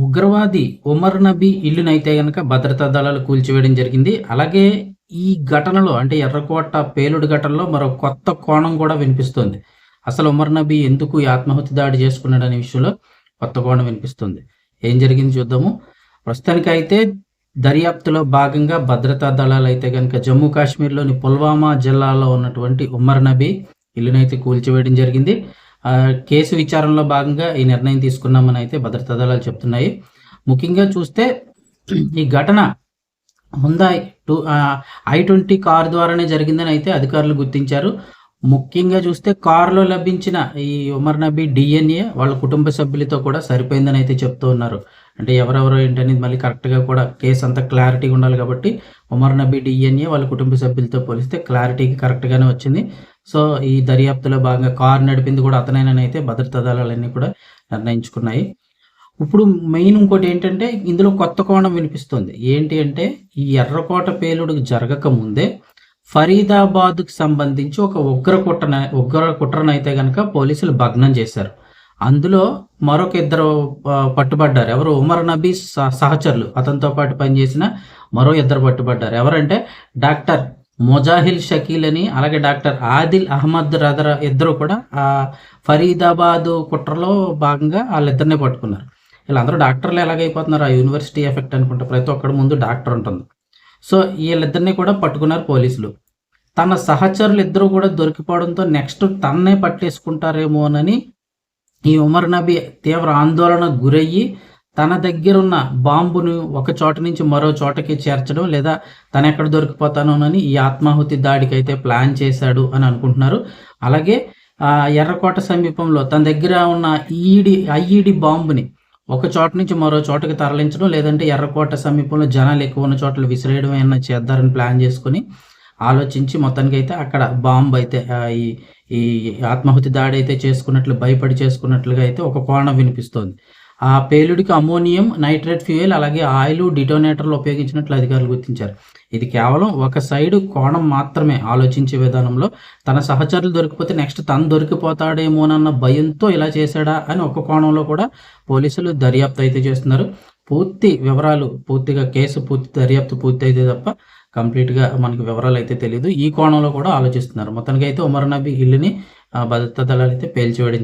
ఉగ్రవాది ఉమర్ నబీ ఇల్లునైతే గనక భద్రతా దళాలు కూల్చివేయడం జరిగింది. అలాగే ఈ ఘటనలో అంటే ఎర్రకోట పేలుడు ఘటనలో మరో కొత్త కోణం కూడా వినిపిస్తోంది. అసలు ఉమర్ నబీ ఎందుకు ఈ ఆత్మాహుతి దాడి చేసుకున్నాడనే విషయంలో కొత్త కోణం వినిపిస్తుంది. ఏం జరిగింది చూద్దాము. ప్రస్తుతానికైతే దర్యాప్తులో భాగంగా భద్రతా దళాలు అయితే కనుక జమ్మూ కాశ్మీర్లోని పుల్వామా జిల్లాలో ఉన్నటువంటి ఉమర్ నబీ ఇల్లునైతే కూల్చివేయడం జరిగింది. కేసు విచారణలో భాగంగా ఈ నిర్ణయం తీసుకున్నామని అయితే భద్రతా దళాలు చెప్తున్నాయి. ముఖ్యంగా చూస్తే ఈ ఘటన హుందాయ్ i20 కారు ద్వారానే జరిగిందని అయితే అధికారులు గుర్తించారు. ముఖ్యంగా చూస్తే కారులో లభించిన ఈ ఉమర్ నబీ DNA వాళ్ళ కుటుంబ సభ్యులతో కూడా సరిపోయిందని అయితే చెప్తూ ఉన్నారు. అంటే ఎవరెవరో ఏంటనేది మళ్ళీ కరెక్ట్గా కూడా కేసు అంతా క్లారిటీగా ఉండాలి కాబట్టి ఉమర్ నబీ DNA వాళ్ళ కుటుంబ సభ్యులతో పోలిస్తే క్లారిటీకి కరెక్ట్గానే వచ్చింది. సో ఈ దర్యాప్తులో భాగంగా కారు నడిపింది కూడా అతనేనని అయితే భద్రతా దళాలన్నీ కూడా నిర్ణయించుకున్నాయి. ఇప్పుడు మెయిన్ ఇంకోటి ఏంటంటే ఇందులో కొత్త కోణం వినిపిస్తుంది. ఏంటి అంటే ఈ ఎర్రకోట పేలుడు జరగక ముందే ఫరీదాబాద్కు సంబంధించి ఒక ఉగ్ర కుట్రనైతే కనుక పోలీసులు భగ్నం చేశారు. అందులో మరొక ఇద్దరు పట్టుబడ్డారు. ఎవరు? ఉమర్ నబీ సహచరులు, అతనితో పాటు పనిచేసిన మరో ఇద్దరు పట్టుబడ్డారు. ఎవరంటే డాక్టర్ మొజాహిల్ షకీల్ అని, అలాగే డాక్టర్ ఆదిల్ అహ్మద్ రదర్ ఇద్దరు కూడా ఫరీదాబాద్ కుట్రలో భాగంగా వాళ్ళిద్దరినే పట్టుకున్నారు. వీళ్ళందరూ డాక్టర్లు ఎలాగైపోతున్నారు? ఆ యూనివర్సిటీ ఎఫెక్ట్ అనుకుంటా, ప్రతి ఒక్కడి ముందు డాక్టర్ ఉంటుంది. సో వీళ్ళిద్దరిని కూడా పట్టుకున్నారు పోలీసులు. తన సహచరులు ఇద్దరు కూడా దొరికిపోవడంతో నెక్స్ట్ తన్నే పట్టేసుకుంటారేమోనని ఈ ఉమర్ నబీ తీవ్ర ఆందోళన గురయ్యి తన దగ్గరున్న బాంబును ఒక చోట నుంచి మరో చోటకి చేర్చడం, లేదా తన ఎక్కడ దొరికిపోతానోనని ఈ ఆత్మాహుతి దాడికి అయితే ప్లాన్ చేశాడు అని అనుకుంటున్నారు. అలాగే ఎర్రకోట సమీపంలో తన దగ్గర ఉన్న ఐఈడి బాంబుని ఒక చోట నుంచి మరో చోటకి తరలించడం, లేదంటే ఎర్రకోట సమీపంలో జనాలు ఎక్కువ ఉన్న చోట్ల విసిరేయడం ఏమన్నా చేద్దారని ప్లాన్ చేసుకుని ఆలోచించి మొత్తానికి అయితే అక్కడ బాంబు అయితే ఈ ఆత్మాహుతి దాడి అయితే భయపడి చేసుకున్నట్లుగా అయితే ఒక కోణం వినిపిస్తోంది. ఆ పేలుడికి అమోనియం నైట్రేట్ ఫ్యూయల్ అలాగే ఆయిల్ డిటోనేటర్లు ఉపయోగించినట్లు అధికారులు గుర్తించారు. ఇది కేవలం ఒక సైడు కోణం మాత్రమే. ఆలోచించే విధానంలో తన సహచరులు దొరికిపోతే నెక్స్ట్ తను దొరికిపోతాడేమోనన్న భయంతో ఇలా చేశాడా అని ఒక కోణంలో కూడా పోలీసులు దర్యాప్తు అయితే చేస్తున్నారు. పూర్తి వివరాలు, పూర్తిగా కేసు దర్యాప్తు పూర్తి అయితే తప్ప కంప్లీట్గా మనకి వివరాలు అయితే తెలియదు. ఈ కోణంలో కూడా ఆలోచిస్తున్నారు. మొత్తానికి అయితే ఉమర్ నబీ ఇల్లుని భద్రతా దళాలు అయితే పేల్చివేయడం